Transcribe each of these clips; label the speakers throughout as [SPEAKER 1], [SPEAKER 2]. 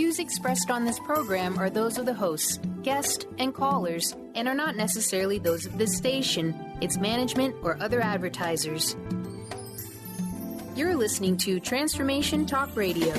[SPEAKER 1] views expressed on this program are those of the hosts, guests, and callers, and are not necessarily those of this station, its management, or other advertisers. You're listening to Transformation Talk Radio.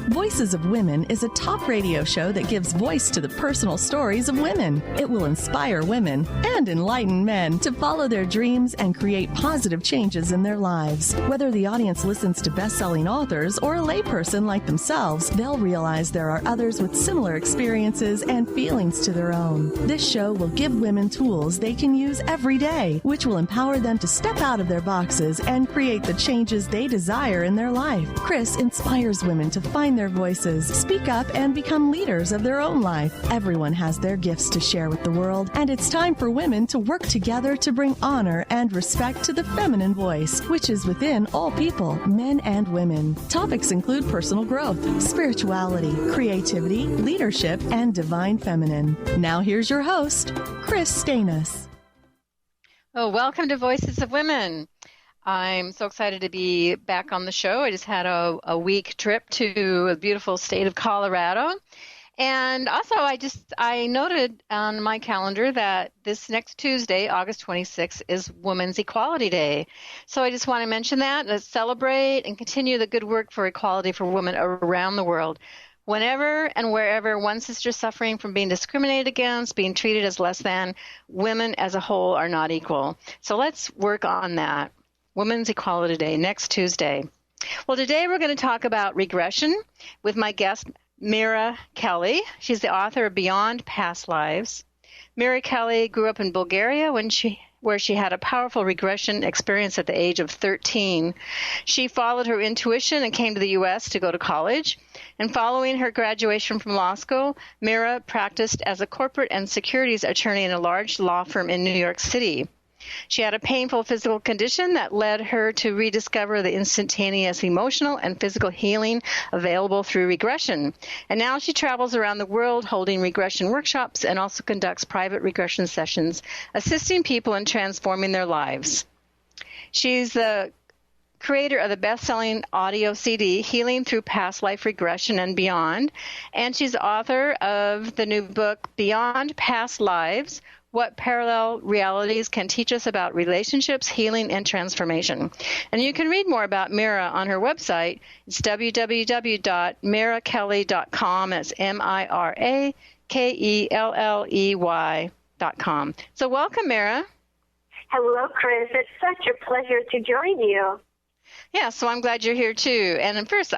[SPEAKER 2] Voices of Women is a talk radio show that gives voice to the personal stories of women. It will inspire women and enlighten men to follow their dreams and create positive changes in their lives. Whether the audience listens to best-selling authors or a layperson like themselves, they'll realize there are others with similar experiences and feelings to their own. This show will give women tools they can use every day, which will empower them to step out of their boxes and create the changes they desire in their life. Kris inspires women to find their voices, speak up, and become leaders of their own life. Everyone has their gifts to share with the world, and it's time for women to work together to bring honor and respect to the feminine voice, which is within all people, men and women. Topics include personal growth, spirituality, creativity, leadership, and divine feminine. Now here's your host, Kris Steinnes.
[SPEAKER 3] Oh, welcome to Voices of Women. I'm so excited to be back on the show. I just had a week trip to a beautiful state of Colorado. And also, I noted on my calendar that this next Tuesday, August 26th, is Women's Equality Day. So I just want to mention that. Let's celebrate and continue the good work for equality for women around the world. Whenever and wherever one sister is suffering from being discriminated against, being treated as less than, women as a whole are not equal. So let's work on that. Women's Equality Day, next Tuesday. Well, today we're going to talk about regression with my guest, Mira Kelley. She's the author of Beyond Past Lives. Mira Kelley grew up in Bulgaria where she had a powerful regression experience at the age of 13. She followed her intuition and came to the U.S. to go to college. And following her graduation from law school, Mira practiced as a corporate and securities attorney in a large law firm in New York City. She had a painful physical condition that led her to rediscover the instantaneous emotional and physical healing available through regression. And now she travels around the world holding regression workshops and also conducts private regression sessions, assisting people in transforming their lives. She's the creator of the best-selling audio CD, Healing Through Past Life Regression and Beyond. And she's the author of the new book, Beyond Past Lives, What Parallel Realities Can Teach Us About Relationships, Healing, and Transformation. And you can read more about Mira on her website. It's www.mirakelley.com. It's MIRAKELLEY.com. So welcome, Mira.
[SPEAKER 4] Hello, Kris. It's such a pleasure to join you.
[SPEAKER 3] Yeah, so I'm glad you're here, too. And first,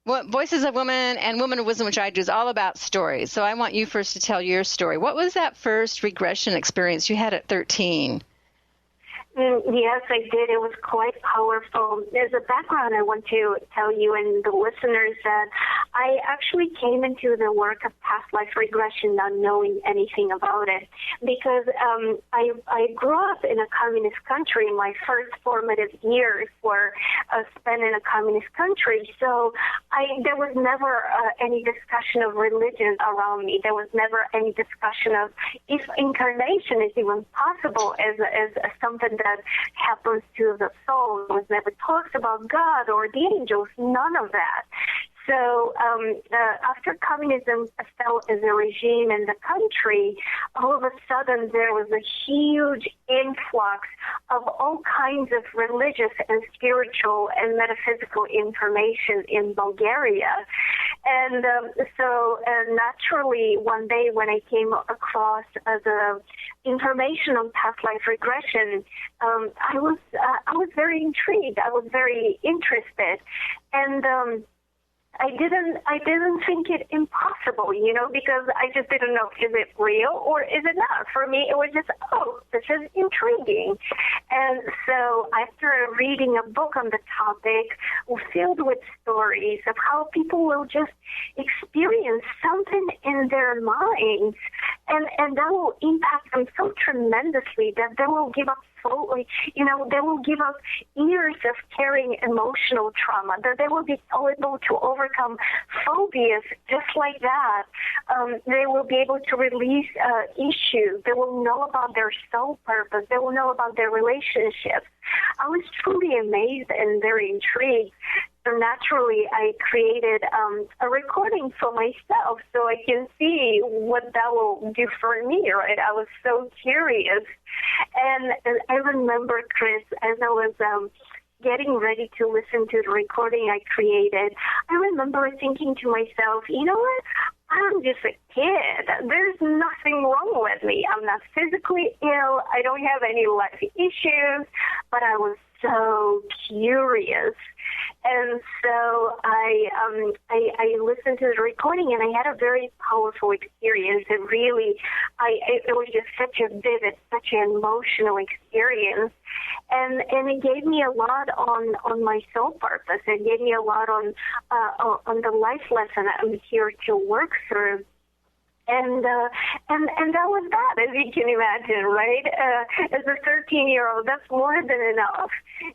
[SPEAKER 3] Voices of Women and Women of Wisdom, which I do, is all about stories. So I want you first to tell your story. What was that first regression experience you had at 13?
[SPEAKER 4] Yes, I did. It was quite powerful. There's a background I want to tell you and the listeners that I actually came into the work of past life regression not knowing anything about it because I grew up in a communist country. My first formative years were spent in a communist country. So there was never any discussion of religion around me. There was never any discussion of if incarnation is even possible as something that happens to the soul. It was never talked about God or the angels, none of that. So after communism fell as a regime in the country, all of a sudden there was a huge influx of all kinds of religious and spiritual and metaphysical information in Bulgaria. And so naturally, one day when I came across the information on past life regression, I was very intrigued. I was very interested, and I didn't think it impossible, because I just didn't know, is it real or is it not? For me, it was just, this is intriguing. And so after reading a book on the topic filled with stories of how people will just experience something in their minds and that will impact them so tremendously that they will give up they will give up years of carrying emotional trauma, that they will be able to overcome phobias just like that. They will be able to release issues. They will know about their soul purpose. They will know about their relationships. I was truly amazed and very intrigued. So naturally, I created a recording for myself so I can see what that will do for me, right? I was so curious. And I remember, Kris, as I was getting ready to listen to the recording I created, I remember thinking to myself, you know what? I'm just a kid. There's nothing wrong with me. I'm not physically ill. I don't have any life issues, but I was so curious. And so I listened to the recording, and I had a very powerful experience. And really, it was just such a vivid, such an emotional experience. And it gave me a lot on my soul purpose. It gave me a lot on the life lesson I'm here to work through. And that was that, as you can imagine, right? As a 13-year-old, that's more than enough.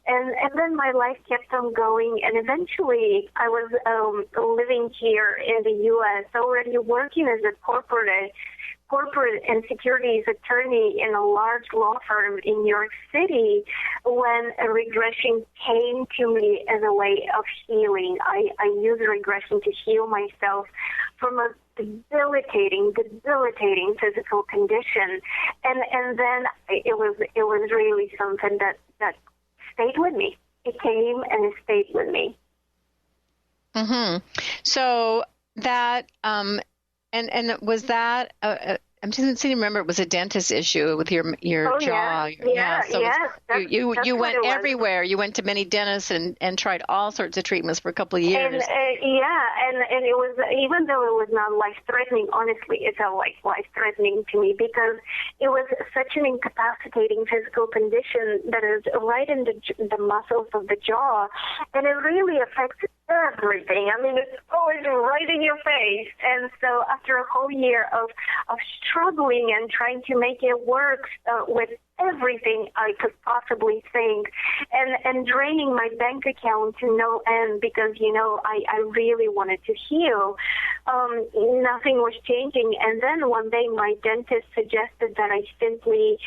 [SPEAKER 4] And then my life kept on going, and eventually I was living here in the U.S., already working as a corporate and securities attorney in a large law firm in New York City when a regression came to me as a way of healing. I used regression to heal myself from a debilitating physical condition. And then it was really something that stayed with me. It came and it stayed with me.
[SPEAKER 3] Mm-hmm. So that, and was that, I'm just trying to remember, it was a dentist issue with your jaw.
[SPEAKER 4] Yeah.
[SPEAKER 3] So
[SPEAKER 4] yes.
[SPEAKER 3] you went everywhere. You went to many dentists and tried all sorts of treatments for a couple of years.
[SPEAKER 4] And it was, even though it was not life-threatening, honestly, it felt like life-threatening to me because it was such an incapacitating physical condition that is right in the muscles of the jaw, and it really affects everything. I mean, it's always right in your face. And so after a whole year of struggling and trying to make it work with everything I could possibly think and draining my bank account to no end because, I really wanted to heal, nothing was changing. And then one day my dentist suggested that I simply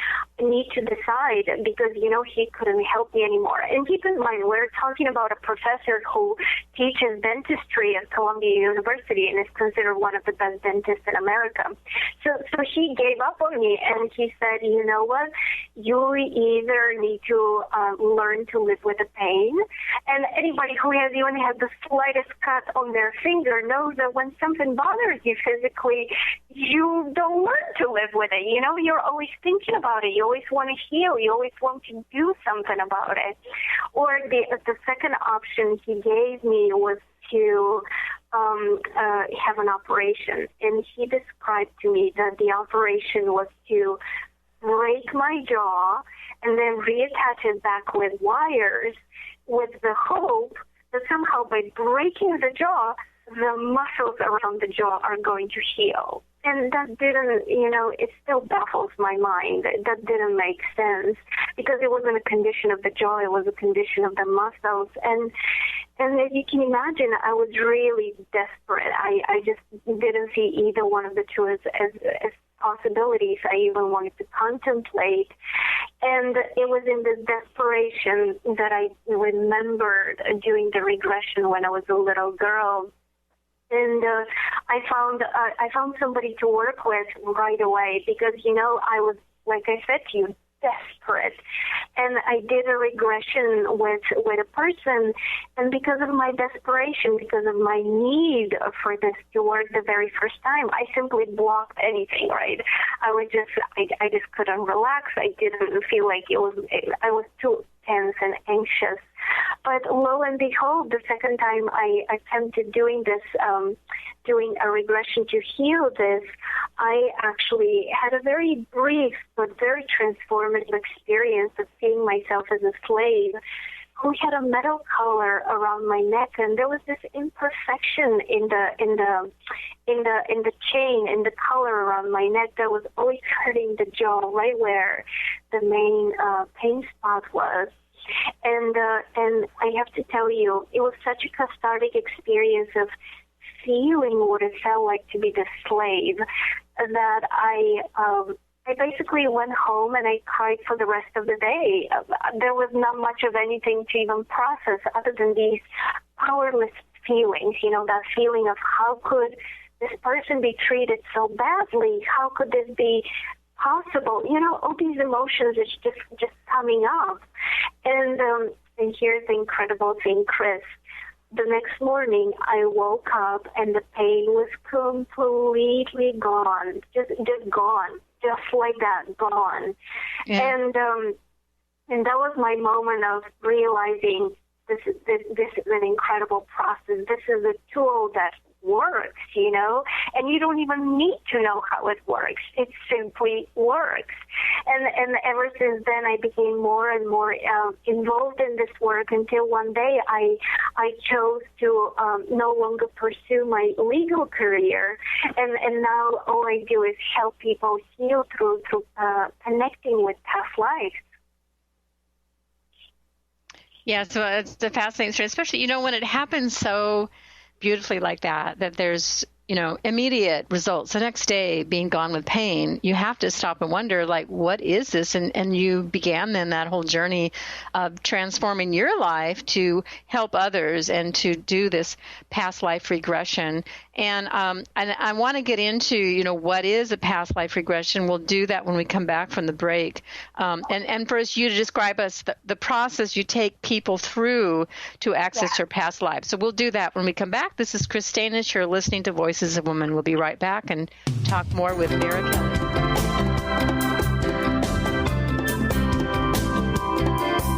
[SPEAKER 4] need to decide because, he couldn't help me anymore. And keep in mind, we're talking about a professor who teaches dentistry at Columbia University and is considered one of the best dentists in America. So he gave up on me and he said, you know what? You either need to learn to live with the pain, and anybody who has even had the slightest cut on their finger knows that when something bothers you physically, you don't learn to live with it. You're always thinking about it. You always want to heal. You always want to do something about it. Or the second option he gave me was to have an operation, and he described to me that the operation was to break my jaw and then reattach it back with wires with the hope that somehow by breaking the jaw, the muscles around the jaw are going to heal. And that didn't, it still baffles my mind. That didn't make sense because it wasn't a condition of the jaw, it was a condition of the muscles. And as you can imagine, I was really desperate. I just didn't see either one of the two as possibilities I even wanted to contemplate. And it was in this desperation that I remembered doing the regression when I was a little girl. And I found somebody to work with right away because, I was, like I said to you, desperate. And I did a regression with a person, and because of my desperation, because of my need for this to work the very first time, I simply blocked anything, right? I just couldn't relax. I didn't feel like I was too tense and anxious. But lo and behold, the second time I attempted doing this, doing a regression to heal this, I actually had a very brief but very transformative experience of seeing myself as a slave we had a metal collar around my neck, and there was this imperfection in the chain, in the collar around my neck that was always hurting the jaw, right where the main pain spot was. And I have to tell you, it was such a cathartic experience of feeling what it felt like to be the slave that I basically went home and I cried for the rest of the day. There was not much of anything to even process other than these powerless feelings, that feeling of how could this person be treated so badly? How could this be possible? All these emotions is just coming up. And here's the incredible thing, Kris. The next morning, I woke up and the pain was completely gone, just gone, just like that, gone. Yeah. And that was my moment of realizing this is an incredible process. This is a tool that works, and you don't even need to know how it works. It simply works. And ever since then, I became more and more involved in this work until one day I chose to no longer pursue my legal career, and now all I do is help people heal through connecting with past lives.
[SPEAKER 3] Yeah, so it's a fascinating story, especially, when it happens so beautifully like that there's, immediate results. The next day being gone with pain, you have to stop and wonder, what is this? And you began then that whole journey of transforming your life to help others and to do this past life regression. And I want to get into, what is a past life regression. We'll do that when we come back from the break. And first, you to describe us the process you take people through to access their past lives. So we'll do that when we come back. This is Kris Steinnes. You're listening to Voices of Women. We'll be right back and talk more with Mira Kelley.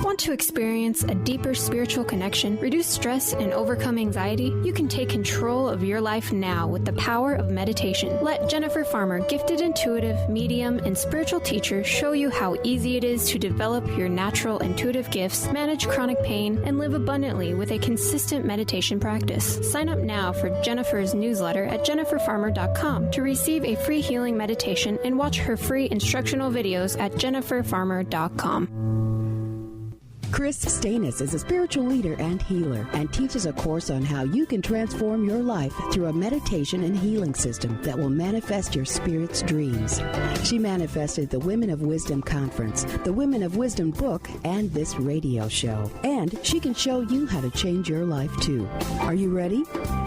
[SPEAKER 5] Want to experience a deeper spiritual connection, reduce stress, and overcome anxiety? You can take control of your life now with the power of meditation. Let Jennifer Farmer, gifted intuitive, medium, and spiritual teacher, show you how easy it is to develop your natural intuitive gifts, manage chronic pain, and live abundantly with a consistent meditation practice. Sign up now for Jennifer's newsletter at jenniferfarmer.com to receive a free healing meditation and watch her free instructional videos at jenniferfarmer.com.
[SPEAKER 6] Kris Steinnes is a spiritual leader and healer and teaches a course on how you can transform your life through a meditation and healing system that will manifest your spirit's dreams. She manifested the Women of Wisdom Conference, the Women of Wisdom book, and this radio show. And she can show you how to change your life too. Are you ready?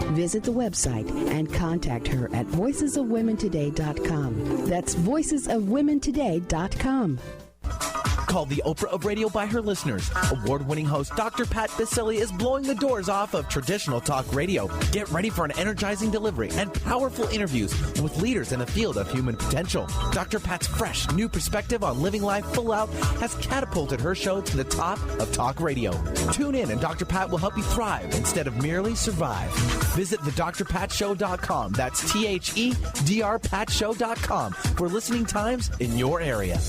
[SPEAKER 6] Visit the website and contact her at voicesofwomentoday.com. That's voicesofwomentoday.com.
[SPEAKER 7] Called the Oprah of radio by her listeners, award-winning host Dr. Pat Baccili is blowing the doors off of traditional talk radio. Get ready for an energizing delivery and powerful interviews with leaders in the field of human potential. Dr. Pat's fresh, new perspective on living life full out has catapulted her show to the top of talk radio. Tune in and Dr. Pat will help you thrive instead of merely survive. Visit thedrpatshow.com. That's THEDRPatShow.com for listening times in your area.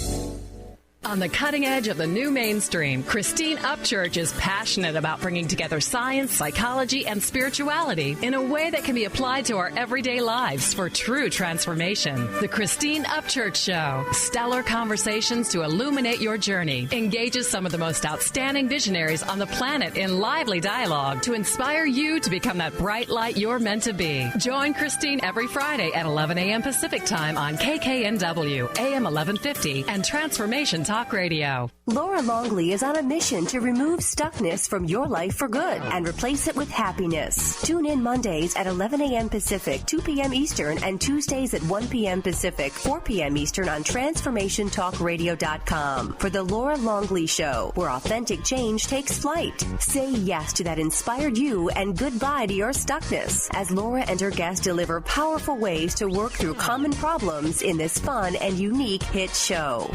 [SPEAKER 8] On the cutting edge of the new mainstream, Christine Upchurch is passionate about bringing together science, psychology, and spirituality in a way that can be applied to our everyday lives for true transformation. The Christine Upchurch Show, stellar conversations to illuminate your journey, engages some of the most outstanding visionaries on the planet in lively dialogue to inspire you to become that bright light you're meant to be. Join Christine every Friday at 11 a.m. Pacific Time on KKNW, AM 1150, and Transformation Talk Radio.
[SPEAKER 9] Laura Longley is on a mission to remove stuckness from your life for good and replace it with happiness. Tune in Mondays at 11 a.m. Pacific, 2 p.m. Eastern, and Tuesdays at 1 p.m. Pacific, 4 p.m. Eastern on TransformationTalkRadio.com for The Laura Longley Show, where authentic change takes flight. Say yes to that inspired you and goodbye to your stuckness as Laura and her guests deliver powerful ways to work through common problems in this fun and unique hit show.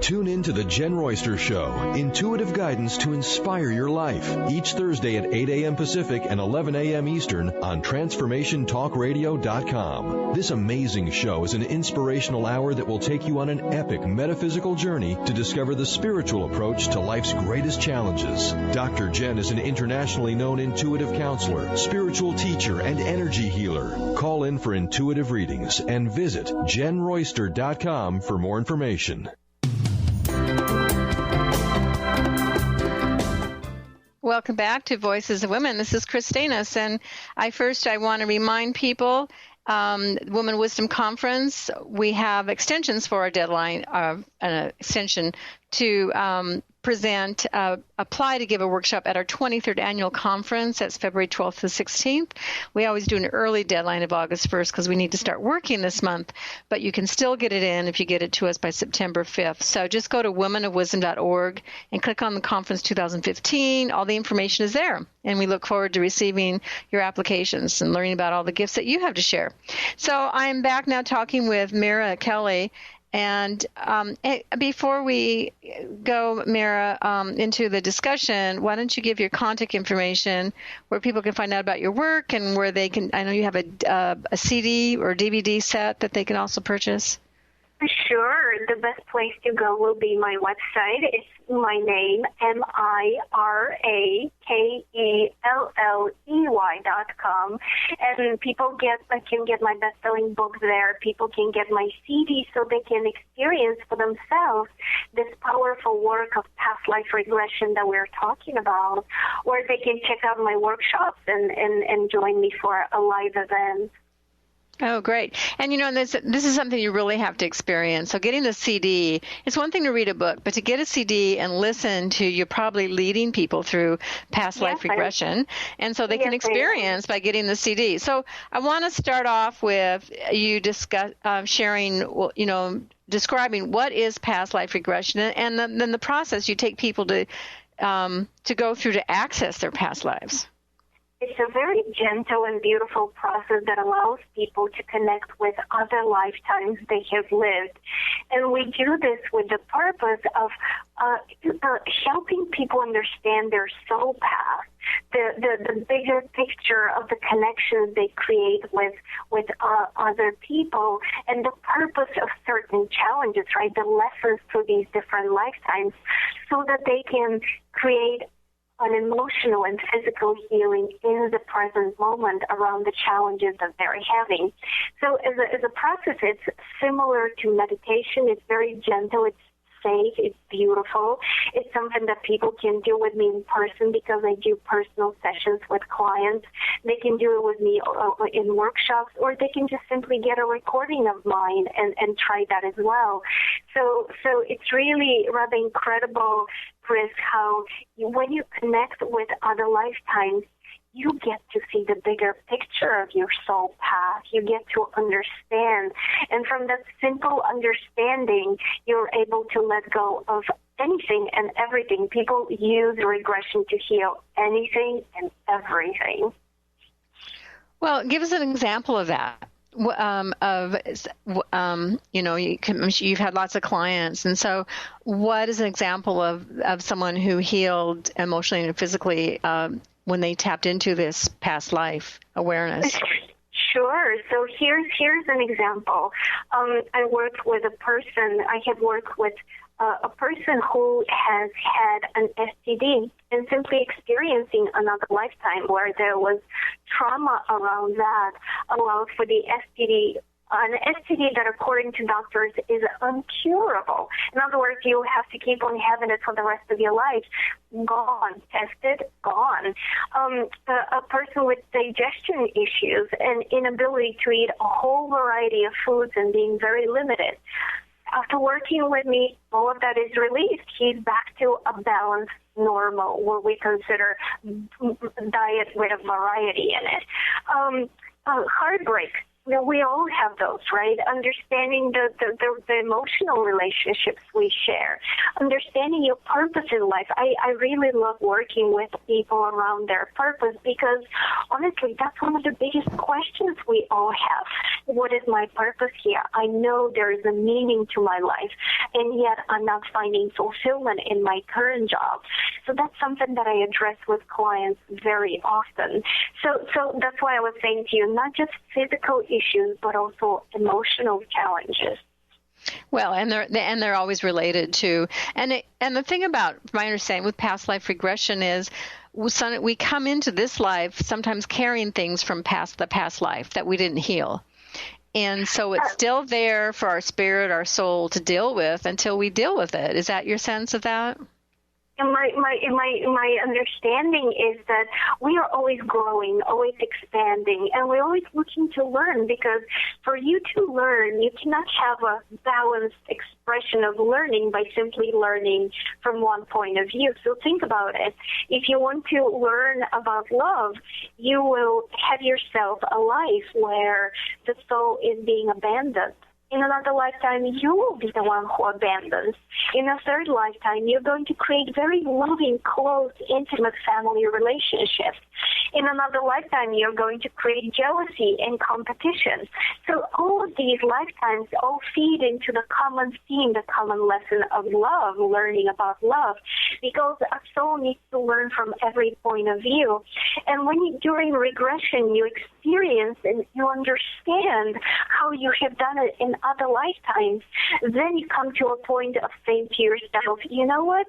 [SPEAKER 10] Tune in to The Jen Royster Show, intuitive guidance to inspire your life, each Thursday at 8 a.m. Pacific and 11 a.m. Eastern on TransformationTalkRadio.com. This amazing show is an inspirational hour that will take you on an epic metaphysical journey to discover the spiritual approach to life's greatest challenges. Dr. Jen is an internationally known intuitive counselor, spiritual teacher, and energy healer. Call in for intuitive readings and visit JenRoyster.com for more information.
[SPEAKER 3] Welcome back to Voices of Women. This is Kris Steinnes, and I want to remind people, Women Wisdom Conference, we have extensions for our deadline, an extension to apply to give a workshop at our 23rd annual conference. That's February 12th to 16th. We always do an early deadline of August 1st because we need to start working this month, but you can still get it in if you get it to us by September 5th. So just go to womenofwisdom.org and click on the conference 2015. All the information is there, and we look forward to receiving your applications and learning about all the gifts that you have to share. So I'm back now talking with Mira Kelley. And before we go, Mira, into the discussion, why don't you give your contact information where people can find out about your work and where they can, I know you have a CD or DVD set that they can also purchase.
[SPEAKER 4] Sure. The best place to go will be my website. It's my name, MiraKelley.com. And people can get my best-selling book there. People can get my CD so they can experience for themselves this powerful work of past life regression that we're talking about. Or they can check out my workshops and join me for a live event.
[SPEAKER 3] Oh, great. And, this is something you really have to experience. So getting the CD, it's one thing to read a book, but to get a CD and listen to, you're probably leading people through past life regression. And so they can experience by getting the CD. So I want to start off with you sharing, describing what is past life regression, and then the process you take people to go through to access their past lives.
[SPEAKER 4] It's a very gentle and beautiful process that allows people to connect with other lifetimes they have lived. And we do this with the purpose of helping people understand their soul path, the bigger picture of the connections they create with other people, and the purpose of certain challenges, right, the lessons through these different lifetimes, so that they can create an emotional and physical healing in the present moment around the challenges that they're having. So as a process, it's similar to meditation. It's very gentle. It's safe. It's beautiful. It's something that people can do with me in person because I do personal sessions with clients. They can do it with me in workshops, or they can just simply get a recording of mine and try that as well. So it's really rather incredible, Kris, how when you connect with other lifetimes, you get to see the bigger picture of your soul path. You get to understand. And from that simple understanding, you're able to let go of anything and everything. People use regression to heal anything and everything.
[SPEAKER 3] Well, give us an example of that. You've had lots of clients, and so what is an example of someone who healed emotionally and physically when they tapped into this past life awareness?
[SPEAKER 4] Sure. So here's an example. I worked with a person. I had worked with a person who has had an STD and simply experiencing another lifetime where there was trauma around that allowed for the STD, an STD that according to doctors is uncurable. In other words, you have to keep on having it for the rest of your life. Gone. Tested, gone. A person with digestion issues and inability to eat a whole variety of foods and being very limited. After working with me, all of that is released. He's back to a balanced, normal, what we consider diet with a variety in it. Heartbreak. We all have those, right? Understanding the emotional relationships we share. Understanding your purpose in life. I really love working with people around their purpose because, honestly, that's one of the biggest questions we all have. what is my purpose here? I know there is a meaning to my life, and yet I'm not finding fulfillment in my current job. So that's something that I address with clients very often. So that's why I was saying to you, not just physical issues, but also emotional challenges.
[SPEAKER 3] Well, and they're always related to, and the thing about my understanding with past life regression is we come into this life sometimes carrying things from the past life that we didn't heal. And so it's still there for our spirit, our soul to deal with until we deal with it. Is that your sense of that?
[SPEAKER 4] And my understanding is that we are always growing, always expanding, and we're always looking to learn, because for you to learn, you cannot have a balanced expression of learning by simply learning from one point of view. So think about it. If you want to learn about love, you will have yourself a life where the soul is being abandoned. In another lifetime, you will be the one who abandons. In a third lifetime, you're going to create very loving, close, intimate family relationships. In another lifetime, you're going to create jealousy and competition. So all of these lifetimes all feed into the common theme, the common lesson of love, learning about love, because a soul needs to learn from every point of view. And when during regression, you experience and you understand how you have done it in other lifetimes, then you come to a point of saying to yourself, you know what?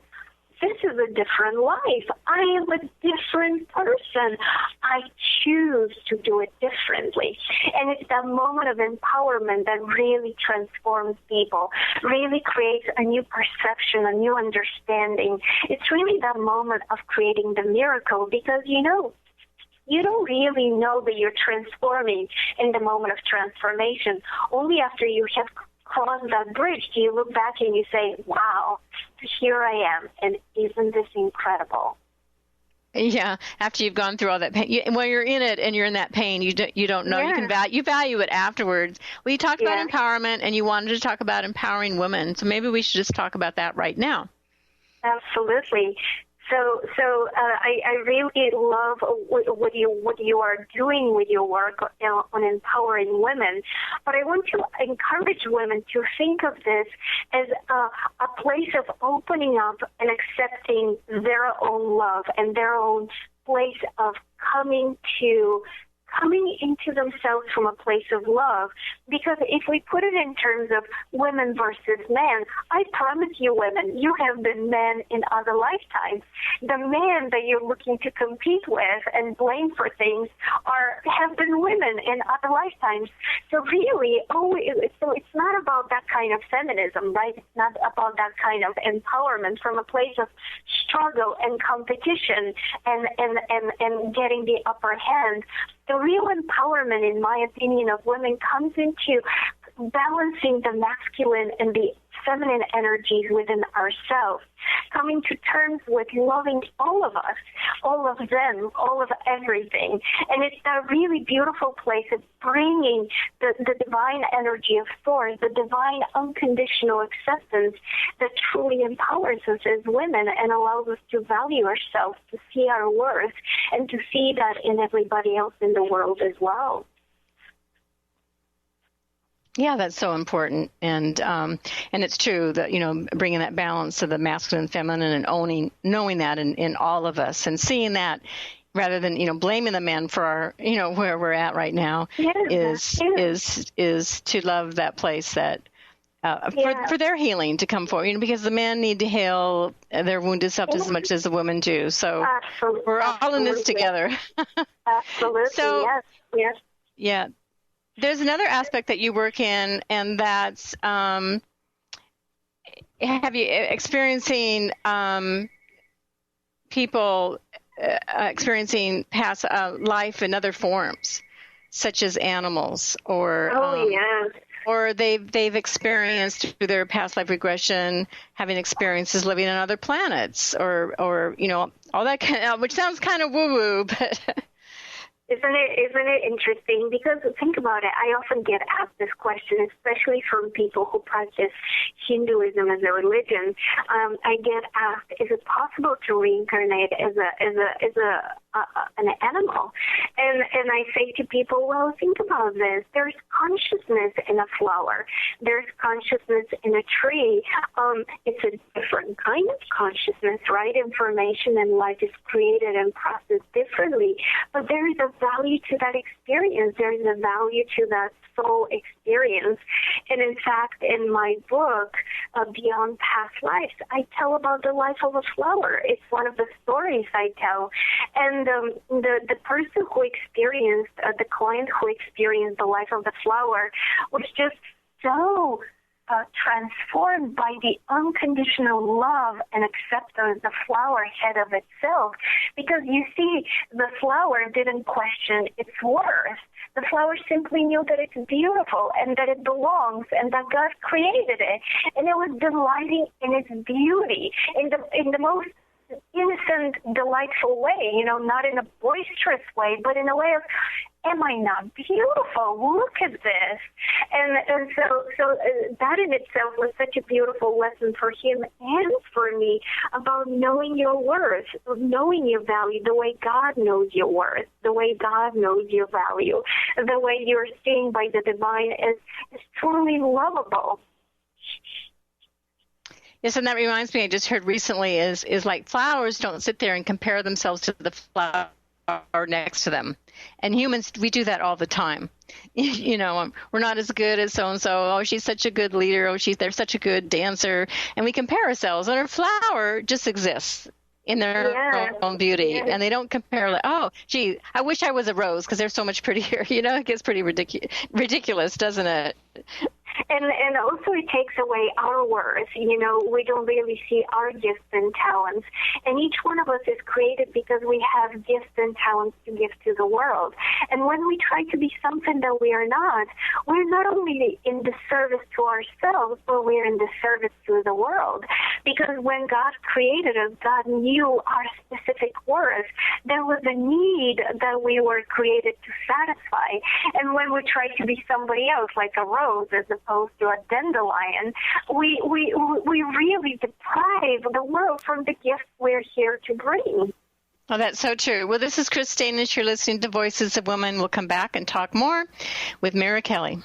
[SPEAKER 4] This is a different life. I am a different person. I choose to do it differently. And it's that moment of empowerment that really transforms people, really creates a new perception, a new understanding. It's really that moment of creating the miracle, because you don't really know that you're transforming in the moment of transformation. Only after you have crossed that bridge do you look back and you say, wow, here I am, and isn't this incredible?
[SPEAKER 3] Yeah, after you've gone through all that pain, when you're in it and you're in that pain, you don't know. Yeah. You value it afterwards. Well, you talked about empowerment, and you wanted to talk about empowering women, so maybe we should just talk about that right now.
[SPEAKER 4] Absolutely. So I really love what you are doing with your work on empowering women. But I want to encourage women to think of this as a place of opening up and accepting their own love and their own place of coming into themselves from a place of love. Because if we put it in terms of women versus men, I promise you, women, you have been men in other lifetimes. The men that you're looking to compete with and blame for things have been women in other lifetimes. So really, it's not about that kind of feminism, right? It's not about that kind of empowerment from a place of struggle and competition and getting the upper hand. The real empowerment, in my opinion, of women comes into balancing the masculine and the feminine energies within ourselves, coming to terms with loving all of us, all of them, all of everything. And it's a really beautiful place of bringing the divine energy of Source, the divine unconditional acceptance that truly empowers us as women and allows us to value ourselves, to see our worth, and to see that in everybody else in the world as well.
[SPEAKER 3] Yeah, that's so important, and it's true that bringing that balance to the masculine and feminine and knowing that in all of us and seeing that rather than blaming the men for our where we're at right now is to love that place that for their healing to come forward, because the men need to heal their wounded self as much as the women do. So we're all in this together.
[SPEAKER 4] Absolutely.
[SPEAKER 3] So,
[SPEAKER 4] yes.
[SPEAKER 3] Yeah. There's another aspect that you work in, and that's have you experiencing people experiencing past life in other forms, such as animals, or or they've experienced through their past life regression having experiences living on other planets, or all that kind of, which sounds kind of woo-woo, but.
[SPEAKER 4] Isn't it interesting? Because think about it, I often get asked this question, especially from people who practice Hinduism as a religion. I get asked, is it possible to reincarnate as an animal. And I say to people, well, think about this. There's consciousness in a flower. There's consciousness in a tree. It's a different kind of consciousness, right? Information and life is created and processed differently. But there is a value to that experience. There is a value to that soul experience. And in fact, in my book, Beyond Past Lives, I tell about the life of a flower. It's one of the stories I tell. And the person who experienced, the client who experienced the life of the flower was just so transformed by the unconditional love and acceptance the flower had of itself. Because you see, the flower didn't question its worth. The flower simply knew that it's beautiful and that it belongs and that God created it. And it was delighting in its beauty, in the most innocent, delightful way, not in a boisterous way, but in a way of, am I not beautiful? Look at this. And so that in itself was such a beautiful lesson for him and for me about knowing your worth, knowing your value, the way God knows your worth, the way God knows your value, the way you're seen by the divine is truly lovable.
[SPEAKER 3] Yes, and that reminds me, I just heard recently, is like flowers don't sit there and compare themselves to the flower next to them. And humans, we do that all the time. We're not as good as so-and-so. Oh, she's such a good leader. Oh, they're such a good dancer. And we compare ourselves. And our flower just exists in their own beauty. Yeah. And they don't compare like, oh, gee, I wish I was a rose because they're so much prettier. It gets pretty ridiculous, doesn't it?
[SPEAKER 4] And also it takes away our worth. We don't really see our gifts and talents. And each one of us is created because we have gifts and talents to give to the world. And when we try to be something that we are not, we're not only in disservice to ourselves, but we're in disservice to the world. Because when God created us, God knew our specific worth. There was a need that we were created to satisfy. And when we try to be somebody else, like a rose as opposed to a dandelion, we really deprive the world from the gifts we're here to bring.
[SPEAKER 3] Oh, that's so true. Well, this is Kris Steinnes. You're listening to Voices of Women. We'll come back and talk more with Mira Kelley.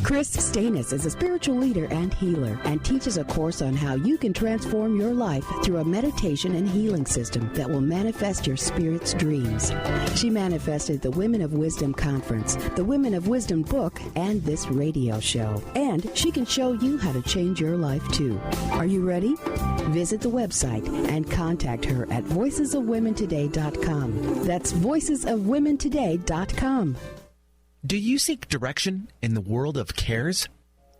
[SPEAKER 6] Kris Steinnes is a spiritual leader and healer and teaches a course on how you can transform your life through a meditation and healing system that will manifest your spirit's dreams. She manifested the Women of Wisdom Conference, the Women of Wisdom book, and this radio show. And she can show you how to change your life too. Are you ready? Visit the website and contact her at voicesofwomentoday.com. That's voicesofwomentoday.com.
[SPEAKER 7] Do you seek direction in the world of cares?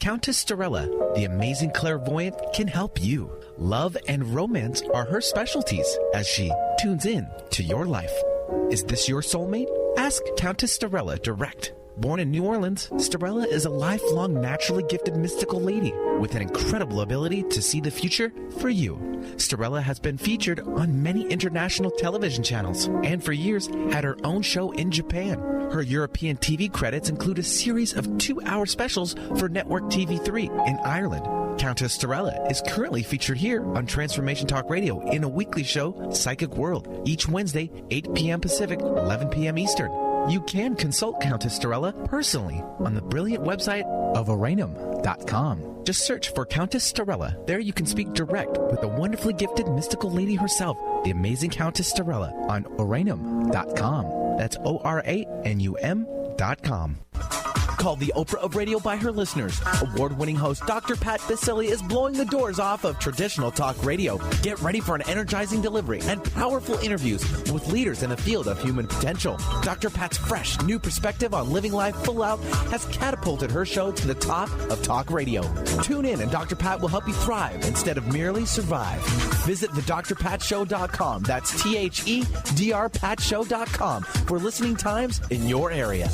[SPEAKER 7] Countess Storella, the amazing clairvoyant, can help you. Love and romance are her specialties as she tunes in to your life. Is this your soulmate? Ask Countess Storella direct. Born in New Orleans, Storella is a lifelong naturally gifted mystical lady with an incredible ability to see the future for you. Storella has been featured on many international television channels and for years had her own show in Japan. Her European TV credits include a series of 2-hour specials for Network TV3 in Ireland. Countess Storella is currently featured here on Transformation Talk Radio in a weekly show, Psychic World, each Wednesday, 8 p.m. Pacific, 11 p.m. Eastern. You can consult Countess Storella personally on the brilliant website of Oranum.com. Just search for Countess Storella. There you can speak direct with the wonderfully gifted mystical lady herself, the amazing Countess Storella, on Oranum.com. That's ORANUM.com. Called the Oprah of Radio by her listeners. Award-winning host Dr. Pat Biselli is blowing the doors off of traditional talk radio. Get ready for an energizing delivery and powerful interviews with leaders in the field of human potential. Dr. Pat's fresh, new perspective on living life full out has catapulted her show to the top of talk radio. Tune in and Dr. Pat will help you thrive instead of merely survive. Visit thedrpatshow.com. That's THEDRPatShow.com for listening times in your area.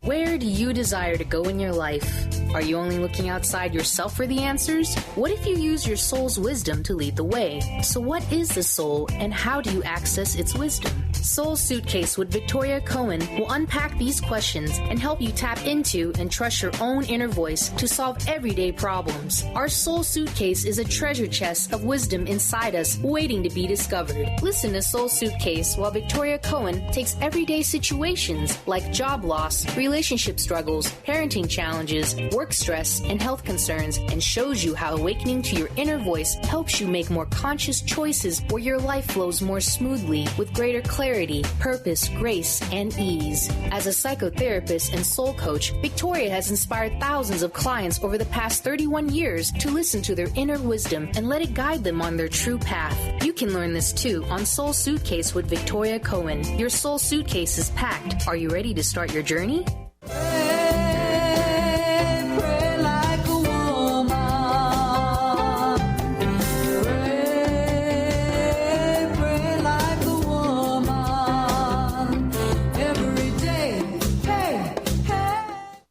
[SPEAKER 1] Where do you desire to go in your life? Are you only looking outside yourself for the answers? What if you use your soul's wisdom to lead the way? So what is the soul, and how do you access its wisdom? Soul Suitcase with Victoria Cohen will unpack these questions and help you tap into and trust your own inner voice to solve everyday problems. Our Soul Suitcase is a treasure chest of wisdom inside us waiting to be discovered. Listen to Soul Suitcase while Victoria Cohen takes everyday situations like job loss, relationship struggles, parenting challenges, work stress, and health concerns, and shows you how awakening to your inner voice helps you make more conscious choices where your life flows more smoothly with greater clarity, purpose, grace, and ease. As a psychotherapist and soul coach, Victoria has inspired thousands of clients over the past 31 years to listen to their inner wisdom and let it guide them on their true path. You can learn this too on Soul Suitcase with Victoria Cohen. Your soul suitcase is packed. Are you ready to start your journey?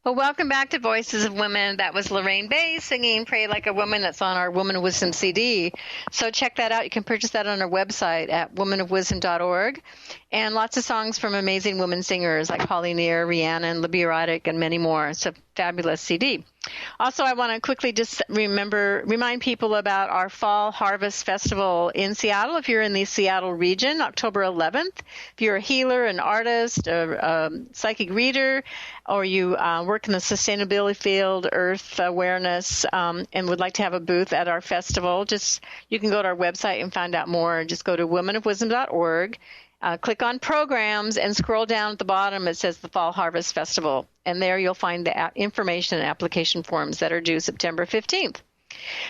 [SPEAKER 3] Well, welcome back to Voices of Women. That was Lorraine Bay singing Pray Like a Woman. That's on our Woman of Wisdom CD. So check that out. You can purchase that on our website at womanofwisdom.org. And lots of songs from amazing women singers like Holly Near, Rhiannon, Libby Erotic, and many more. It's a fabulous CD. Also, I want to quickly just remind people about our Fall Harvest Festival in Seattle. If you're in the Seattle region, October 11th. If you're a healer, an artist, a psychic reader, or you work in the sustainability field, earth awareness, and would like to have a booth at our festival, you can go to our website and find out more. Just go to womanofwisdom.org. Click on programs and scroll down at the bottom. It says the Fall Harvest Festival. And there you'll find the information and application forms that are due September 15th.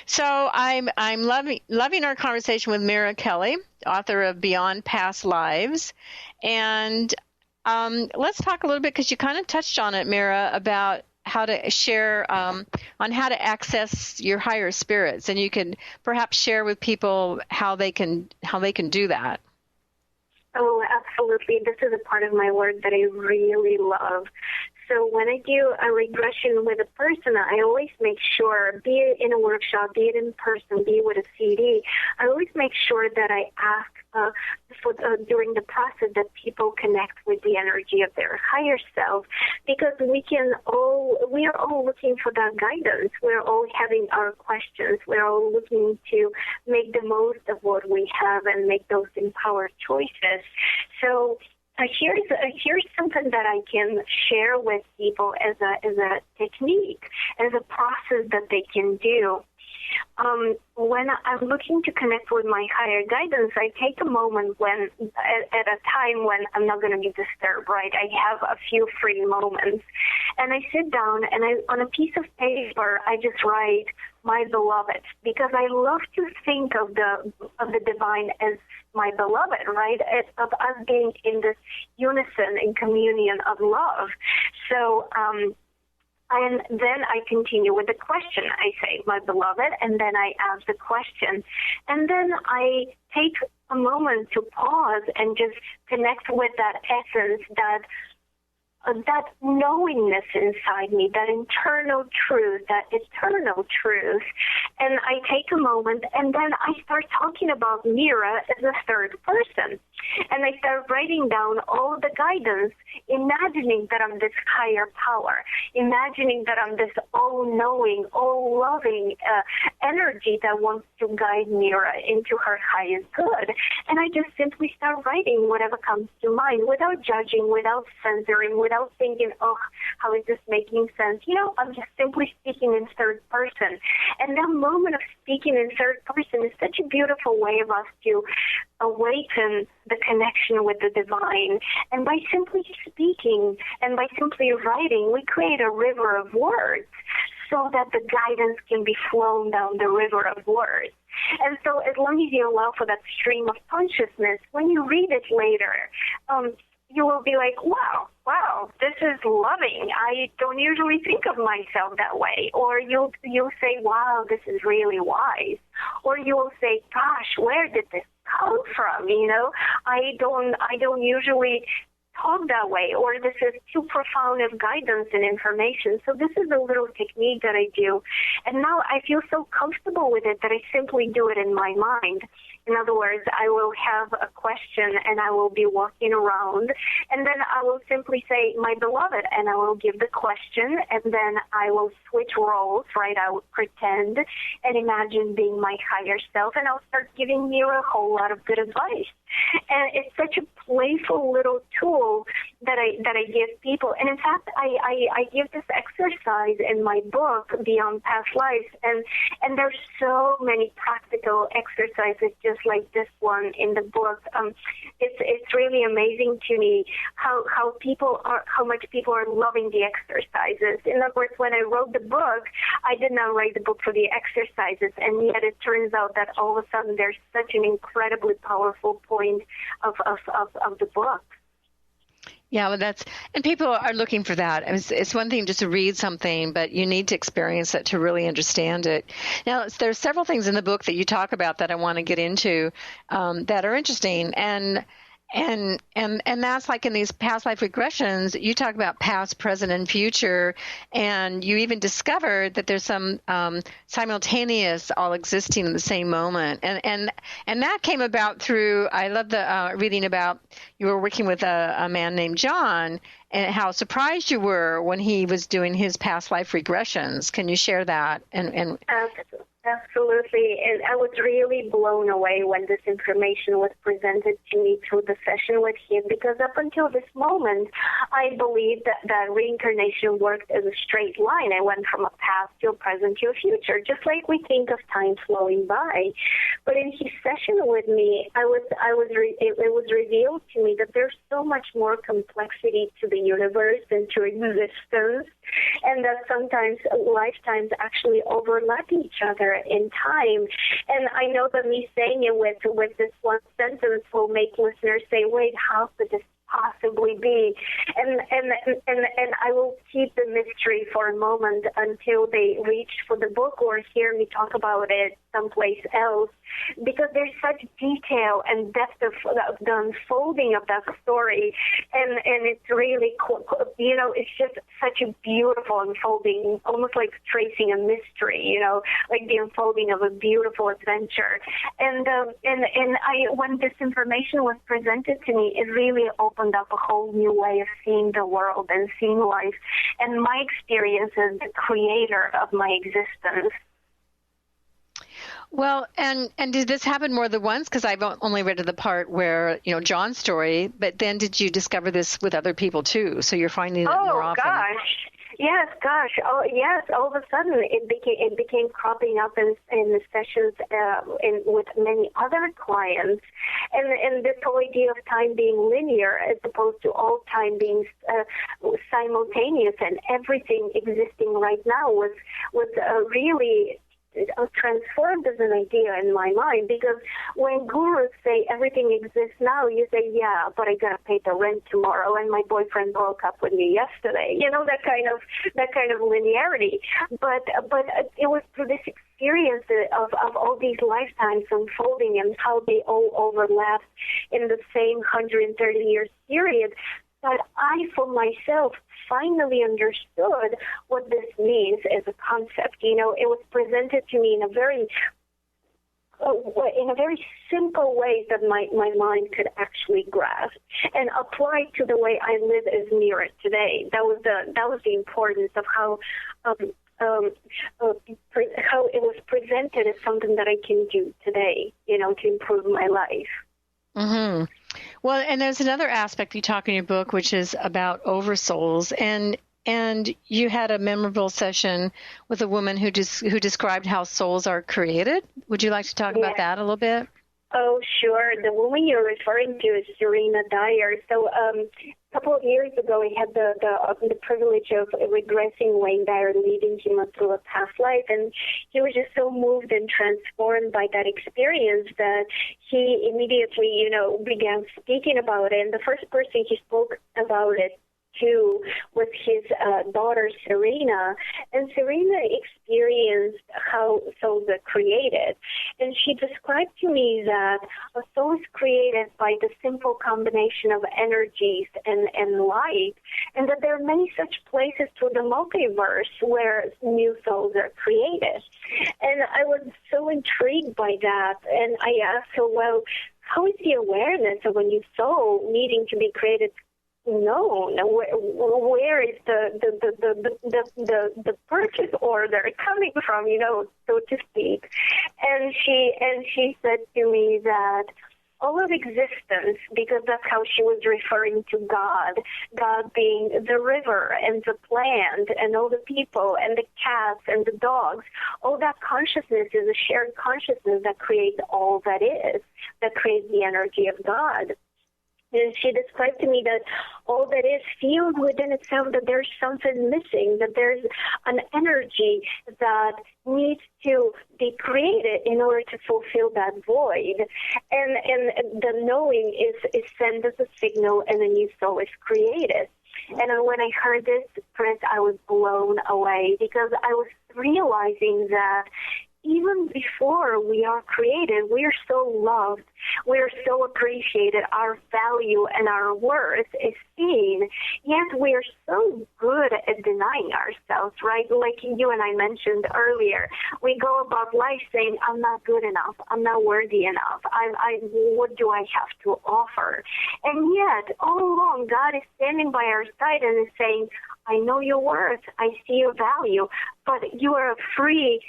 [SPEAKER 3] So I'm loving our conversation with Mira Kelley, author of Beyond Past Lives. And let's talk a little bit, because you kind of touched on it, Mira, about how to share on how to access your higher spirits. And you can perhaps share with people how they can do that.
[SPEAKER 4] Oh, absolutely. This is a part of my work that I really love. So when I do a regression with a person, I always make sure, be it in a workshop, be it in person, be it with a CD, I always make sure that I ask during the process that people connect with the energy of their higher self, because we are all looking for that guidance. We're all having our questions. We're all looking to make the most of what we have and make those empowered choices. So here's something that I can share with people as a technique, as a process that they can do. When I'm looking to connect with my higher guidance, I take a moment at a time when I'm not going to be disturbed, right? I have a few free moments. And I sit down and on a piece of paper, I just write, my beloved, because I love to think of the divine as my beloved, right? Of us being in this unison and communion of love. So, and then I continue with the question. I say, my beloved, and then I ask the question. And then I take a moment to pause and just connect with that essence, that knowingness inside me, that internal truth, that eternal truth. And I take a moment, and then I start talking about Mira as a third person. And I start writing down all the guidance, imagining that I'm this higher power, imagining that I'm this all-knowing, all-loving energy that wants to guide Mira into her highest good. And I just simply start writing whatever comes to mind without judging, without censoring, without thinking, oh, how is this making sense? I'm just simply speaking in third person. And that moment of speaking in third person is such a beautiful way of us to awaken the connection with the divine. And by simply speaking and by simply writing, we create a river of words so that the guidance can be flown down the river of words. And so as long as you allow for that stream of consciousness, when you read it later, you will be like, wow, this is loving. I don't usually think of myself that way. Or you'll say, wow, this is really wise. Or you'll say, gosh, where did this come from? I don't usually talk that way, or this is too profound of guidance and information. So this is a little technique that I do. And now I feel so comfortable with it that I simply do it in my mind. In other words, I will have a question and I will be walking around, and then I will simply say, my beloved, and I will give the question, and then I will switch roles, right? I will pretend and imagine being my higher self, and I'll start giving you a whole lot of good advice. And it's such a playful little tool that I give people. And in fact, I give this exercise in my book, Beyond Past Lives, and there's so many practical exercises just like this one in the book. It's really amazing to me how much people are loving the exercises. In other words, when I wrote the book, I did not write the book for the exercises, and yet it turns out that all of a sudden there's such an incredibly powerful point of the book.
[SPEAKER 3] Yeah, well, and people are looking for that. It's one thing just to read something, but you need to experience it to really understand it. Now, there's several things in the book that you talk about that I want to get into that are interesting, and that's like in these past life regressions, you talk about past, present, and future, and you even discovered that there's some simultaneous all existing in the same moment, and that came about through, I love the reading about you were working with a man named John, and how surprised you were when he was doing his past life regressions. Can you share that?
[SPEAKER 4] Absolutely, and I was really blown away when this information was presented to me through the session with him, because up until this moment, I believed that reincarnation worked as a straight line. I went from a past to a present to a future, just like we think of time flowing by. But in his session with me, it was revealed to me that there's so much more complexity to the universe and to existence, and that sometimes lifetimes actually overlap each other in time. And I know that me saying it with this one sentence will make listeners say, wait, how could this possibly be? And I will keep the mystery for a moment until they reach for the book or hear me talk about it someplace else, because there's such detail and depth of the unfolding of that story, and it's really, it's just such a beautiful unfolding, almost like tracing a mystery, like the unfolding of a beautiful adventure. And when this information was presented to me, it really opened up a whole new way of seeing the world and seeing life, and my experience as the creator of my existence.
[SPEAKER 3] Well, and did this happen more than once? Because I've only read to the part where, John's story, but then did you discover this with other people too? So you're finding it more often.
[SPEAKER 4] Oh, yes. All of a sudden, it became cropping up in the sessions with many other clients, and this whole idea of time being linear as opposed to all time being simultaneous, and everything existing right now was really transformed as an idea in my mind, because when gurus say everything exists now, you say, yeah, but I gotta pay the rent tomorrow, and my boyfriend broke up with me yesterday. That kind of linearity. But it was through this experience of all these lifetimes unfolding and how they all overlapped in the same 130 years period, that I, for myself, finally understood what this means as a concept. It was presented to me in a very simple way that my mind could actually grasp and apply to the way I live as Mira today. That was the importance of how it was presented as something that I can do today, to improve my life.
[SPEAKER 3] Mm-hmm. Well, and there's another aspect you talk in your book, which is about oversouls, and you had a memorable session with a woman who described how souls are created. Would you like to talk about that a little bit?
[SPEAKER 4] Oh, sure. The woman you're referring to is Serena Dyer. So a couple of years ago, I had the privilege of regressing Wayne Dyer, leading him through a past life, and he was just so moved and transformed by that experience that he immediately, began speaking about it. And the first person he spoke about it too with his daughter Serena, and Serena experienced how souls are created. And she described to me that a soul is created by the simple combination of energies and light, and that there are many such places through the multiverse where new souls are created. And I was so intrigued by that, and I asked her, well, how is the awareness of a new soul needing to be created known? Where is the purchase order coming from, so to speak? And she said to me that all of existence, because that's how she was referring to God being the river and the plant and all the people and the cats and the dogs, all that consciousness is a shared consciousness that creates all that is, that creates the energy of God. And she described to me that all that is feels within itself that there's something missing, that there's an energy that needs to be created in order to fulfill that void. And the knowing is sent as a signal, and a new soul is created. And when I heard this, Kris, I was blown away, because I was realizing that even before we are created, we are so loved, we are so appreciated, our value and our worth is seen, yet we are so good at denying ourselves, right? Like you and I mentioned earlier, we go about life saying, I'm not good enough, I'm not worthy enough, what do I have to offer? And yet, all along, God is standing by our side and is saying, I know your worth, I see your value, but you are a free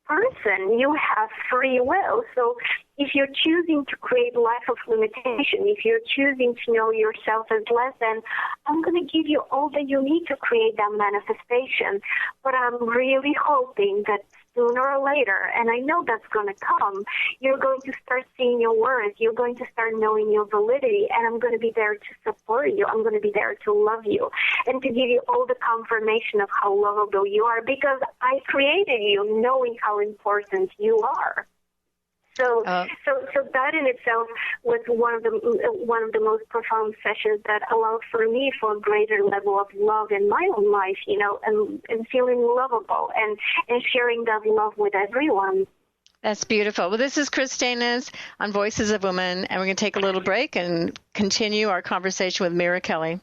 [SPEAKER 4] person. You have free will. So if you're choosing to create a life of limitation, if you're choosing to know yourself as less than, I'm going to give you all that you need to create that manifestation. But I'm really hoping that sooner or later, and I know that's going to come, you're going to start seeing your worth. You're going to start knowing your validity, and I'm going to be there to support you. I'm going to be there to love you and to give you all the confirmation of how lovable you are, because I created you knowing how important you are. So that in itself was one of the most profound sessions that allowed for me for a greater level of love in my own life, and feeling lovable and sharing that love with everyone.
[SPEAKER 3] That's beautiful. Well, this is Kris Steinnes on Voices of Women, and we're going to take a little break and continue our conversation with Mira Kelley.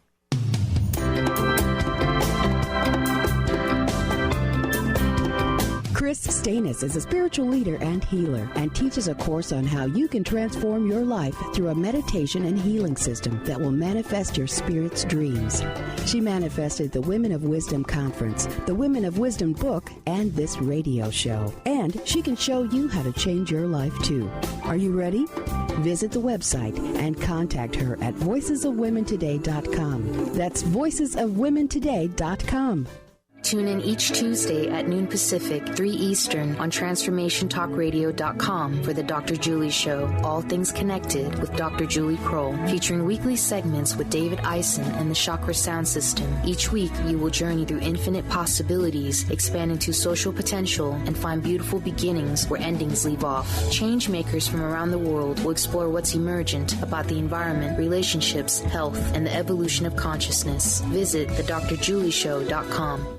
[SPEAKER 6] Kris Steinnes is a spiritual leader and healer and teaches a course on how you can transform your life through a meditation and healing system that will manifest your spirit's dreams. She manifested the Women of Wisdom Conference, the Women of Wisdom book, and this radio show. And she can show you how to change your life too. Are you ready? Visit the website and contact her at voicesofwomentoday.com. That's voicesofwomentoday.com.
[SPEAKER 1] Tune in each Tuesday at noon Pacific, 3 Eastern on TransformationTalkRadio.com for the Dr. Julie Show, All Things Connected with Dr. Julie Kroll, featuring weekly segments with David Eisen and the Chakra Sound System. Each week, you will journey through infinite possibilities, expand into social potential, and find beautiful beginnings where endings leave off. Change makers from around the world will explore what's emergent about the environment, relationships, health, and the evolution of consciousness. Visit thedrjulieshow.com.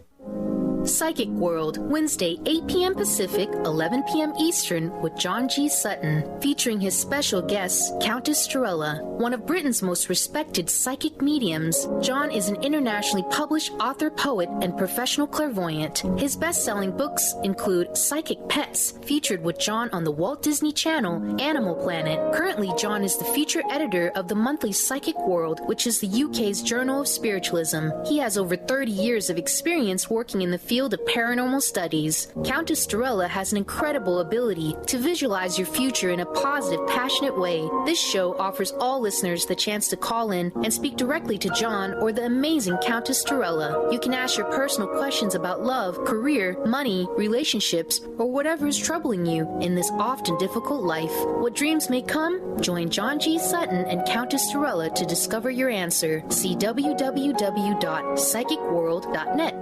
[SPEAKER 1] Psychic World, Wednesday, 8 p.m. Pacific, 11 p.m. Eastern, with John G. Sutton, featuring his special guest, Countess Torella, one of Britain's most respected psychic mediums. John is an internationally published author, poet, and professional clairvoyant. His best-selling books include Psychic Pets, featured with John on the Walt Disney Channel, Animal Planet. Currently, John is the feature editor of the monthly Psychic World, which is the UK's Journal of Spiritualism. He has over 30 years of experience working in the field of paranormal studies. Countess Torella has an incredible ability to visualize your future in a positive, passionate way. This show offers all listeners the chance to call in and speak directly to John or the amazing Countess Torella. You can ask your personal questions about love, career, money, relationships, or whatever is troubling you in this often difficult life. What dreams may come? Join John G. Sutton and Countess Torella to discover your answer. See www.psychicworld.net.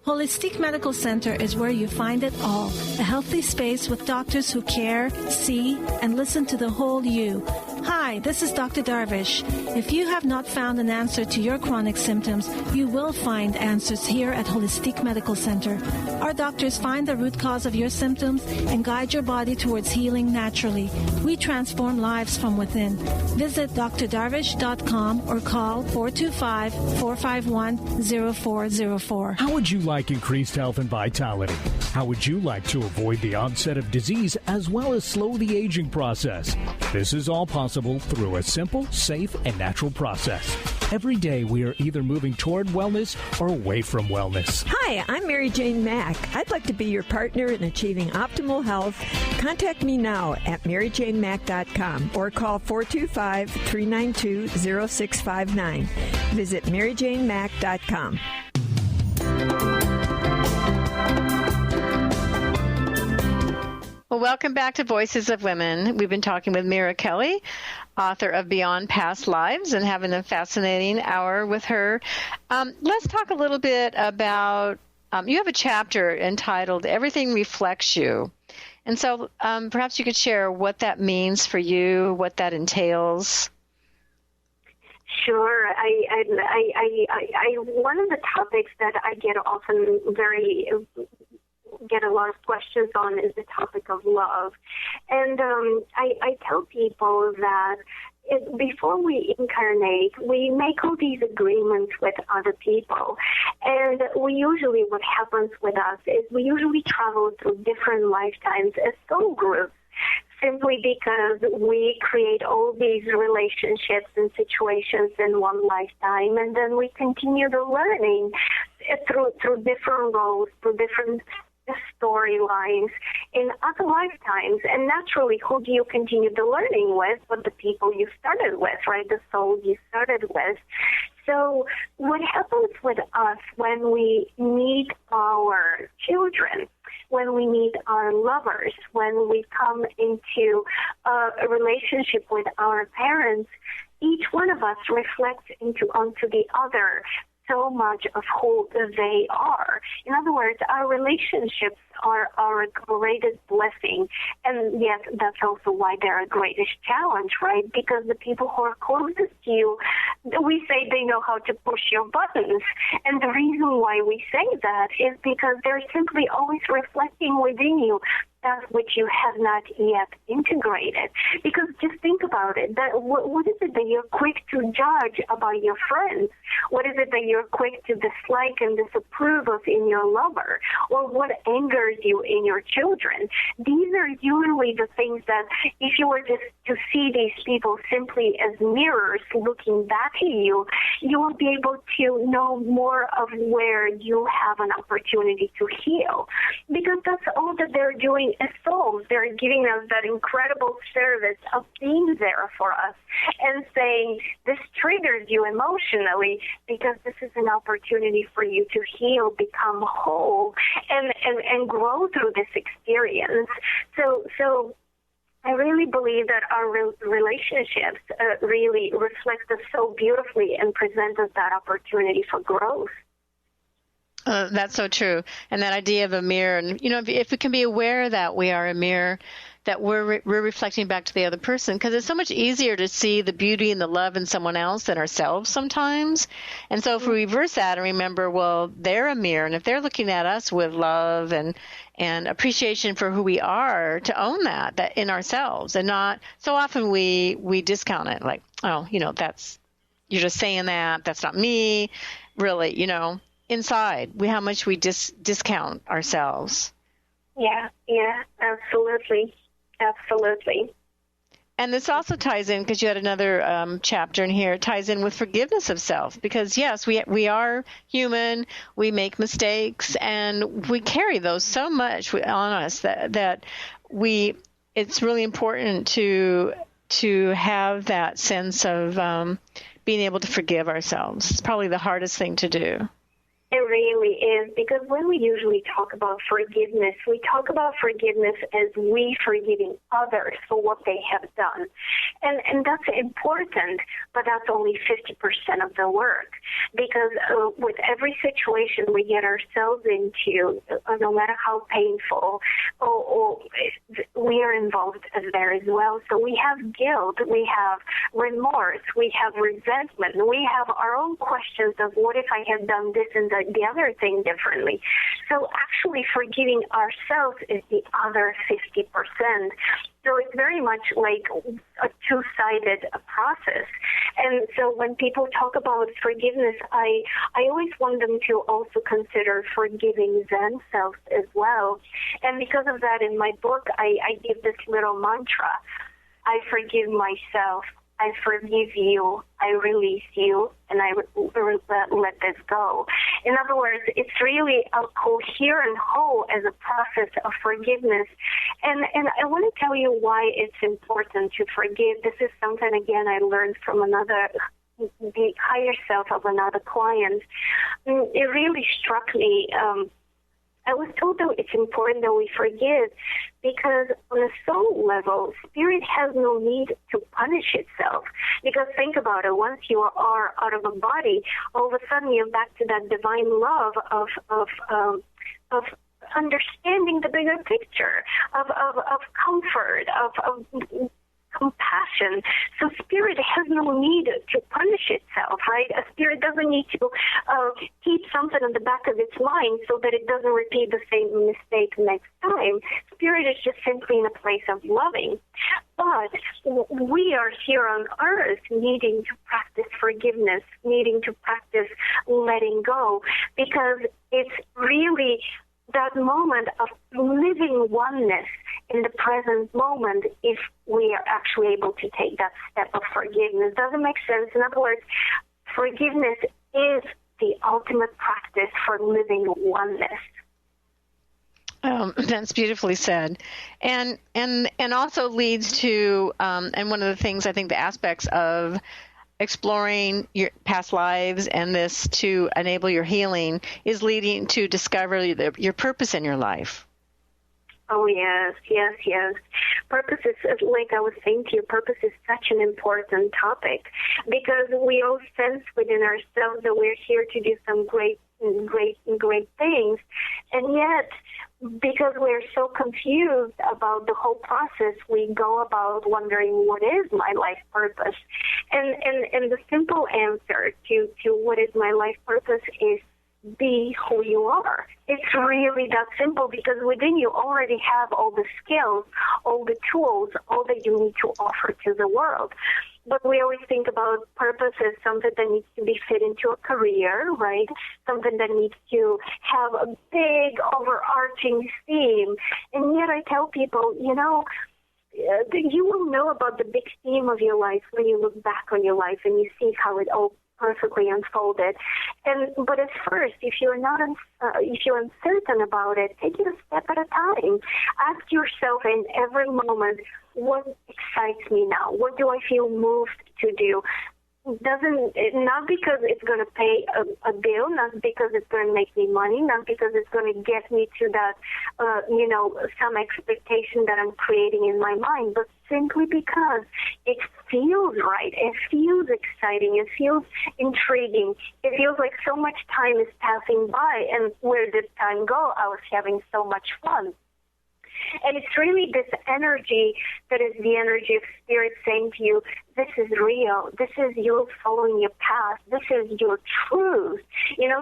[SPEAKER 11] Holistic Medical Center is where you find it all. A healthy space with doctors who care, see, and listen to the whole you. Hi, this is Dr. Darvish. If you have not found an answer to your chronic symptoms, you will find answers here at Holistic Medical Center. Our doctors find the root cause of your symptoms and guide your body towards healing naturally. We transform lives from within. Visit drdarvish.com or call 425-451-0404.
[SPEAKER 12] How would you like increased health and vitality? How would you like to avoid the onset of disease as well as slow the aging process? This is all possible through a simple, safe, and natural process. Every day we are either moving toward wellness or away from wellness.
[SPEAKER 13] Hi, I'm Mary Jane Mack. I'd like to be your partner in achieving optimal health. Contact me now at maryjanemack.com or call 425-392-0659. Visit maryjanemack.com.
[SPEAKER 3] Well, welcome back to Voices of Women. We've been talking with Mira Kelley, author of Beyond Past Lives, and having a fascinating hour with her. Let's talk a little bit about, you have a chapter entitled Everything Reflects You. And so perhaps you could share what that means for you, what that entails.
[SPEAKER 4] Sure. One of the topics that I get a lot of questions on is the topic of love. And I tell people that before we incarnate, we make all these agreements with other people. And what happens with us is we usually travel through different lifetimes as soul groups, simply because we create all these relationships and situations in one lifetime, and then we continue the learning through different roles, through different storylines in other lifetimes. And naturally, who do you continue the learning with? But the people you started with, right? The soul you started with. So what happens with us when we meet our children, when we meet our lovers, when we come into a relationship with our parents, each one of us reflects onto the other so much of who they are. In other words, our relationships are our greatest blessing, and yet that's also why they're a greatest challenge, right? Because the people who are closest to you, we say they know how to push your buttons, and the reason why we say that is because they're simply always reflecting within you that which you have not yet integrated. Because just think about it. What is it that you're quick to judge about your friends? What is it that you're quick to dislike and disapprove of in your lover? Or what angers you in your children? These are usually the things that if you were just to see these people simply as mirrors looking back at you, you will be able to know more of where you have an opportunity to heal. Because that's all that they're doing as souls. They're giving us that incredible service of being there for us and saying, this triggers you emotionally because this is an opportunity for you to heal, become whole, and grow through this experience. So I really believe that our relationships really reflect us so beautifully and present us that opportunity for growth.
[SPEAKER 3] That's so true. And that idea of a mirror, and if we can be aware that we are a mirror, that we're reflecting back to the other person, because it's so much easier to see the beauty and the love in someone else than ourselves sometimes. And so if we reverse that and remember, well, they're a mirror, and if they're looking at us with love and appreciation for who we are, to own that in ourselves, and not so often we discount it, like, oh, that's, you're just saying that's not me, really, inside how much we discount ourselves.
[SPEAKER 4] Yeah, absolutely.
[SPEAKER 3] And this also ties in, because you had another chapter in here, it ties in with forgiveness of self, because yes, we are human, we make mistakes, and we carry those so much on us that it's really important to have that sense of being able to forgive ourselves. It's probably the hardest thing to do.
[SPEAKER 4] It really is, because when we usually talk about forgiveness, we talk about forgiveness as we forgiving others for what they have done. And that's important, but that's only 50% of the work, because with every situation we get ourselves into, no matter how painful, we are involved there as well. So we have guilt, we have remorse, we have resentment, we have our own questions of what if I had done this and the other thing differently. So actually forgiving ourselves is the other 50%. So it's very much like a two-sided process. And so when people talk about forgiveness, I always want them to also consider forgiving themselves as well. And because of that, in my book, I give this little mantra: I forgive myself, I forgive you, I release you, and I let this go. In other words, it's really a coherent whole as a process of forgiveness. And I want to tell you why it's important to forgive. This is something, again, I learned from the higher self of another client. It really struck me. I was told that it's important that we forgive because on a soul level, spirit has no need to punish itself. Because think about it, once you are out of a body, all of a sudden you're back to that divine love of understanding the bigger picture, of comfort, of compassion. So spirit has no need to punish itself, right? A spirit doesn't need to keep something in the back of its mind so that it doesn't repeat the same mistake next time. Spirit is just simply in a place of loving. But we are here on earth needing to practice forgiveness, needing to practice letting go, because it's really that moment of living oneness in the present moment if we are actually able to take that step of forgiveness. Doesn't make sense. In other words, forgiveness is the ultimate practice for living oneness.
[SPEAKER 3] That's beautifully said, and also leads to and one of the things, I think, the aspects of exploring your past lives and this to enable your healing is leading to discover your purpose in your life.
[SPEAKER 4] Oh, yes. Purpose is, like I was saying to you, purpose is such an important topic because we all sense within ourselves that we're here to do some great things. And yet, because we're so confused about the whole process, we go about wondering, what is my life purpose? And the simple answer to what is my life purpose is be who you are. It's really that simple because within you already have all the skills, all the tools, all that you need to offer to the world. But we always think about purpose as something that needs to be fit into a career, right? Something that needs to have a big overarching theme. And yet I tell people, you will know about the big theme of your life when you look back on your life and you see how it all perfectly unfolded. But at first, if you're uncertain about it, take it a step at a time. Ask yourself in every moment, what excites me now? What do I feel moved to do? Not because it's going to pay a bill, not because it's going to make me money, not because it's going to get me to that, some expectation that I'm creating in my mind, but simply because it feels right. It feels exciting. It feels intriguing. It feels like so much time is passing by, and where did time go? I was having so much fun. And it's really this energy that is the energy of spirit saying to you, this is real. This is you following your path. This is your truth.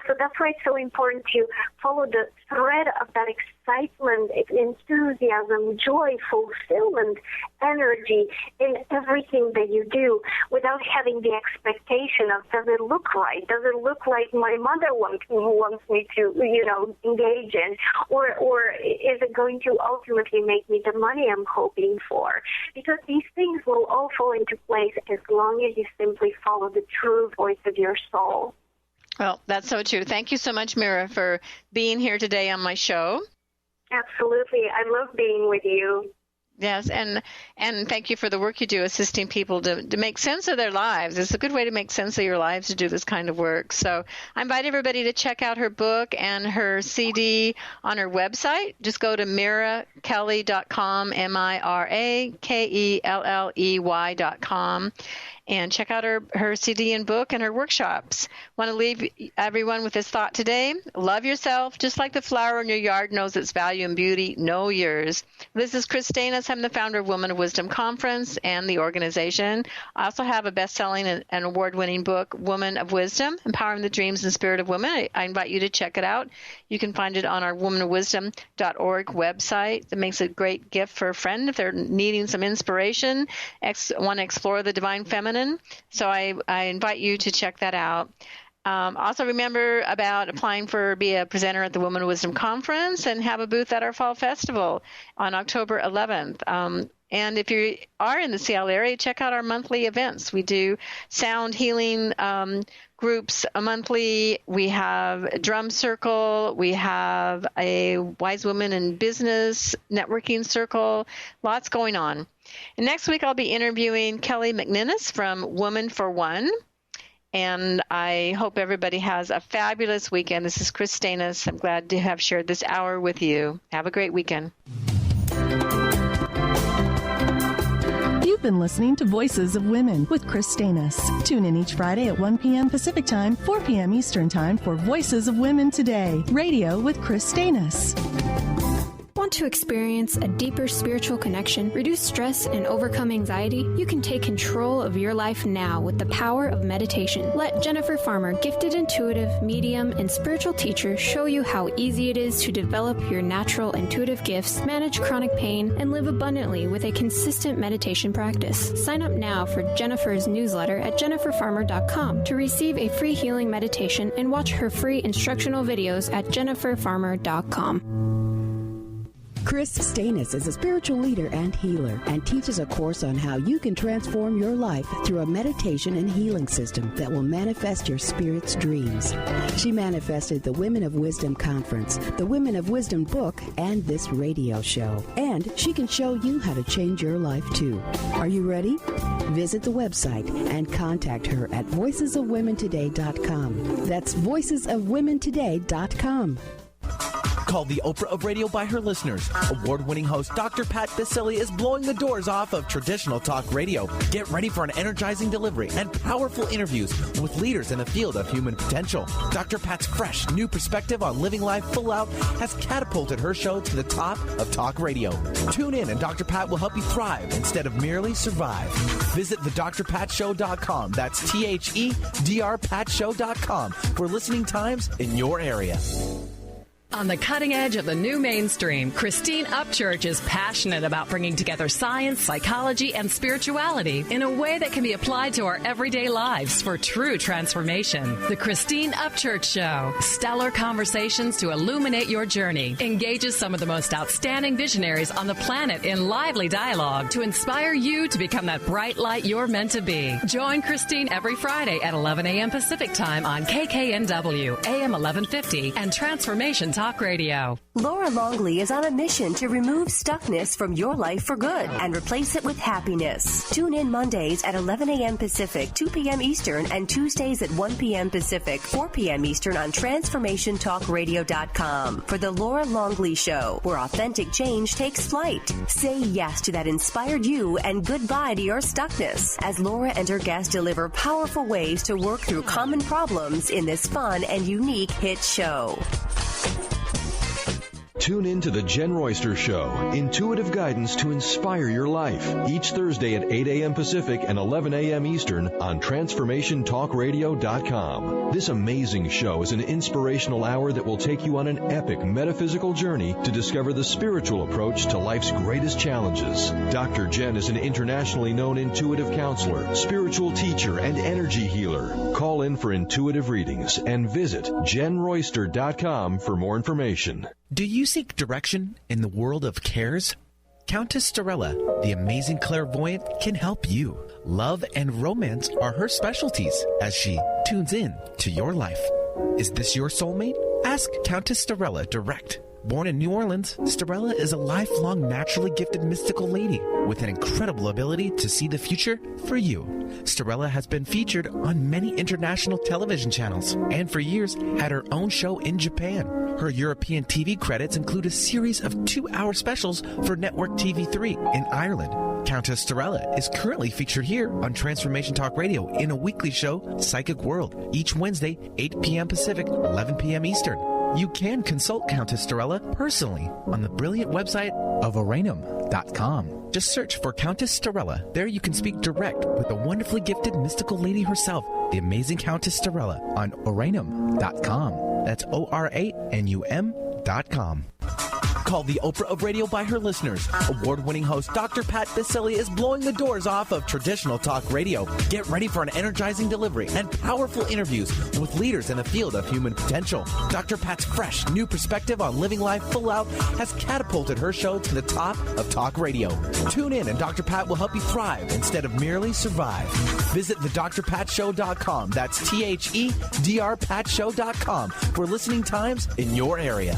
[SPEAKER 4] So that's why it's so important to follow the thread of that excitement, enthusiasm, joy, fulfillment, energy in everything that you do without having the expectation of, does it look right? Does it look like my mother wants me to, engage in? Or is it going to ultimately make me the money I'm hoping for? Because these things will all fall into place as long as you simply follow the true voice of your soul.
[SPEAKER 3] Well, that's so true. Thank you so much, Mira, for being here today on my show.
[SPEAKER 4] Absolutely. I love being with you.
[SPEAKER 3] Yes, and thank you for the work you do assisting people to make sense of their lives. It's a good way to make sense of your lives to do this kind of work. So I invite everybody to check out her book and her CD on her website. Just go to mirakelly.com, MiraKelley.com. And check out her CD and book and her workshops. Want to leave everyone with this thought today. Love yourself, just like the flower in your yard knows its value and beauty. Know yours. This is Kris Steinnes. I'm the founder of Women of Wisdom Conference and the organization. I also have a best-selling and award-winning book, Women of Wisdom, Empowering the Dreams and Spirit of Women. I invite you to check it out. You can find it on our womanofwisdom.org website. It makes a great gift for a friend if they're needing some inspiration, want to explore the divine feminine. So I invite you to check that out. Also remember about applying for be a presenter at the Women of Wisdom Conference and have a booth at our Fall Festival on October 11th. And if you are in the Seattle area, check out our monthly events. We do sound healing groups monthly. We have a drum circle. We have a Wise Women in Business networking circle. Lots going on. And next week I'll be interviewing Kelly McNinnis from Woman for One. And I hope everybody has a fabulous weekend. This is Kris Steinnes. I'm glad to have shared this hour with you. Have a great weekend.
[SPEAKER 2] You've been listening to Voices of Women with Kris Steinnes. Tune in each Friday at 1 p.m. Pacific Time, 4 p.m. Eastern Time for Voices of Women Today, radio with Kris Steinnes.
[SPEAKER 5] Want to experience a deeper spiritual connection, reduce stress, and overcome anxiety? You can take control of your life now with the power of meditation. Let Jennifer Farmer, gifted intuitive, medium, and spiritual teacher, show you how easy it is to develop your natural intuitive gifts, manage chronic pain, and live abundantly with a consistent meditation practice. Sign up now for Jennifer's newsletter at jenniferfarmer.com to receive a free healing meditation and watch her free instructional videos at jenniferfarmer.com.
[SPEAKER 6] Kris Steinnes is a spiritual leader and healer and teaches a course on how you can transform your life through a meditation and healing system that will manifest your spirit's dreams. She manifested the Women of Wisdom Conference, the Women of Wisdom book, and this radio show. And she can show you how to change your life too. Are you ready? Visit the website and contact her at voicesofwomentoday.com. That's voicesofwomentoday.com.
[SPEAKER 7] Called the Oprah of Radio by her listeners, award-winning host Dr. Pat Biselli is blowing the doors off of traditional talk radio. Get ready for an energizing delivery and powerful interviews with leaders in the field of human potential. Dr. Pat's fresh, new perspective on living life full out has catapulted her show to the top of talk radio. Tune in and Dr. Pat will help you thrive instead of merely survive. Visit thedrpatshow.com. That's THEDRPatShow.com for listening times in your area.
[SPEAKER 8] On the cutting edge of the new mainstream, Christine Upchurch is passionate about bringing together science, psychology, and spirituality in a way that can be applied to our everyday lives for true transformation. The Christine Upchurch Show, stellar conversations to illuminate your journey, engages some of the most outstanding visionaries on the planet in lively dialogue to inspire you to become that bright light you're meant to be. Join Christine every Friday at 11 a.m. Pacific Time on KKNW, AM 1150, and Transformation Talk Radio.
[SPEAKER 9] Laura Longley is on a mission to remove stuckness from your life for good and replace it with happiness. Tune in Mondays at 11 a.m. Pacific, 2 p.m. Eastern, and Tuesdays at 1 p.m. Pacific, 4 p.m. Eastern on TransformationTalkRadio.com for The Laura Longley Show, where authentic change takes flight. Say yes to that inspired you and goodbye to your stuckness as Laura and her guests deliver powerful ways to work through common problems in this fun and unique hit show.
[SPEAKER 10] Tune in to The Jen Royster Show, intuitive guidance to inspire your life, each Thursday at 8 a.m. Pacific and 11 a.m. Eastern on TransformationTalkRadio.com. This amazing show is an inspirational hour that will take you on an epic metaphysical journey to discover the spiritual approach to life's greatest challenges. Dr. Jen is an internationally known intuitive counselor, spiritual teacher, and energy healer. Call in for intuitive readings and visit JenRoyster.com for more information.
[SPEAKER 7] Do you seek direction in the world of cares? Countess Storella, the amazing clairvoyant, can help you. Love and romance are her specialties as she tunes in to your life. Is this your soulmate? Ask Countess Storella direct Born in New Orleans, Starella is a lifelong naturally gifted mystical lady with an incredible ability to see the future for you. Starella has been featured on many international television channels and for years had her own show in Japan. Her European TV credits include a series of 2-hour specials for Network TV3 in Ireland. Countess Starella is currently featured here on Transformation Talk Radio in a weekly show, Psychic World, each Wednesday, 8 p.m. Pacific, 11 p.m. Eastern. You can consult Countess Starella personally on the brilliant website of Oranum.com. Just search for Countess Starella. There you can speak direct with the wonderfully gifted mystical lady herself, the amazing Countess Starella, on Oranum.com. That's ORANUM.com. Called the Oprah of Radio by her listeners, award-winning host Dr. Pat Biselli is blowing the doors off of traditional talk radio. Get ready for an energizing delivery and powerful interviews with leaders in the field of human potential. Dr. Pat's fresh, new perspective on living life full out has catapulted her show to the top of talk radio. Tune in and Dr. Pat will help you thrive instead of merely survive. Visit thedrpatshow.com. That's THEDRPatshow.com for listening times in your area.